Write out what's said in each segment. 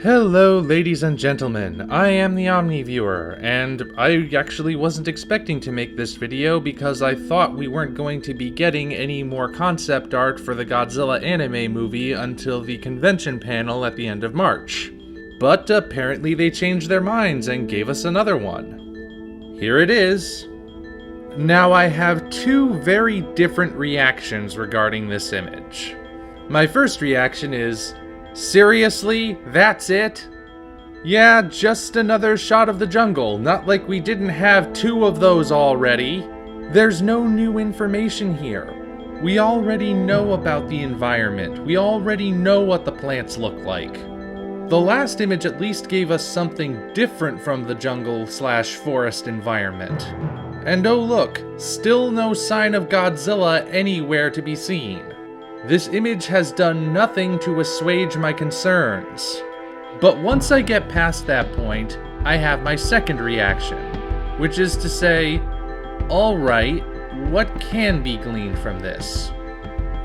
Hello, ladies and gentlemen. I am the Omniviewer, and I actually wasn't expecting to make this video because I thought we weren't going to be getting any more concept art for the Godzilla anime movie until the convention panel at the end of March. But apparently they changed their minds and gave us another one. Here it is. Now I have two very different reactions regarding this image. My first reaction is, seriously? That's it? Yeah, just another shot of the jungle, not like we didn't have two of those already. There's no new information here. We already know about the environment. We already know what the plants look like. The last image at least gave us something different from the jungle/forest environment. And oh look, still no sign of Godzilla anywhere to be seen. This image has done nothing to assuage my concerns. But once I get past that point, I have my second reaction, which is to say, alright, what can be gleaned from this?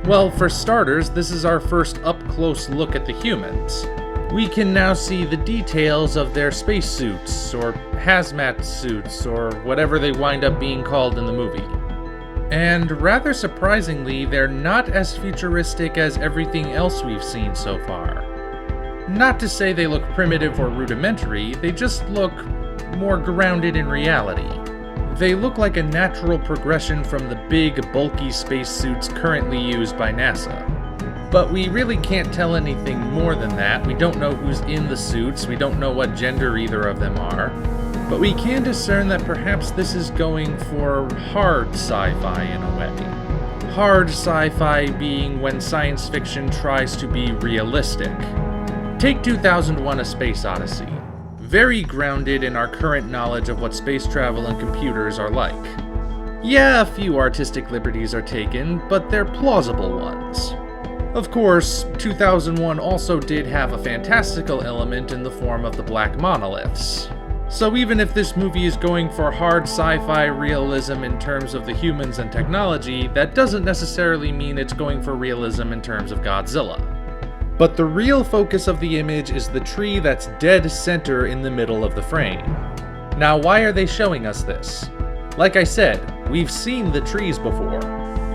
Well, for starters, this is our first up-close look at the humans. We can now see the details of their spacesuits, or hazmat suits, or whatever they wind up being called in the movie. And rather surprisingly, they're not as futuristic as everything else we've seen so far. Not to say they look primitive or rudimentary, they just look more grounded in reality. They look like a natural progression from the big, bulky spacesuits currently used by NASA. But we really can't tell anything more than that. We don't know who's in the suits, we don't know what gender either of them are. But we can discern that perhaps this is going for hard sci-fi in a way. Hard sci-fi being when science fiction tries to be realistic. Take 2001: A Space Odyssey. Very grounded in our current knowledge of what space travel and computers are like. Yeah, a few artistic liberties are taken, but they're plausible ones. Of course, 2001 also did have a fantastical element in the form of the black monoliths. So even if this movie is going for hard sci-fi realism in terms of the humans and technology, that doesn't necessarily mean it's going for realism in terms of Godzilla. But the real focus of the image is the tree that's dead center in the middle of the frame. Now, why are they showing us this? Like I said, we've seen the trees before.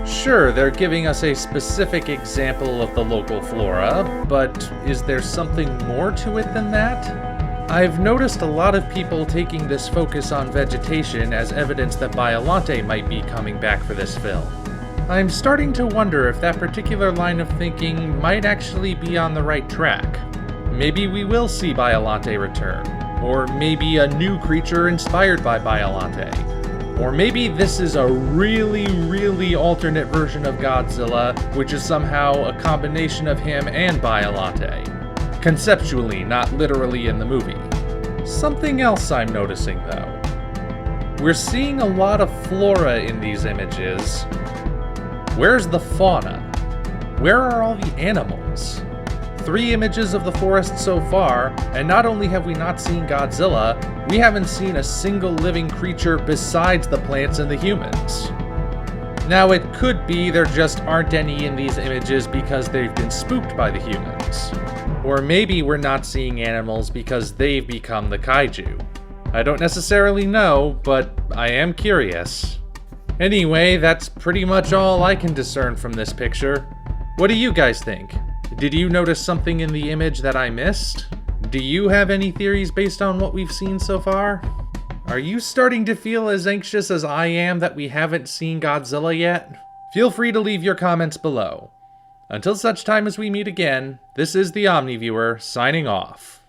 Sure, they're giving us a specific example of the local flora, but is there something more to it than that? I've noticed a lot of people taking this focus on vegetation as evidence that Biollante might be coming back for this film. I'm starting to wonder if that particular line of thinking might actually be on the right track. Maybe we will see Biollante return, or maybe a new creature inspired by Biollante. Or maybe this is a really alternate version of Godzilla, which is somehow a combination of him and Biollante. Conceptually, not literally in the movie. Something else I'm noticing though. We're seeing a lot of flora in these images. Where's the fauna? Where are all the animals? 3 images of the forest so far, and not only have we not seen Godzilla, we haven't seen a single living creature besides the plants and the humans. Now it could be there just aren't any in these images because they've been spooked by the humans. Or maybe we're not seeing animals because they've become the kaiju. I don't necessarily know, but I am curious. Anyway, that's pretty much all I can discern from this picture. What do you guys think? Did you notice something in the image that I missed? Do you have any theories based on what we've seen so far? Are you starting to feel as anxious as I am that we haven't seen Godzilla yet? Feel free to leave your comments below. Until such time as we meet again, this is the Omniviewer signing off.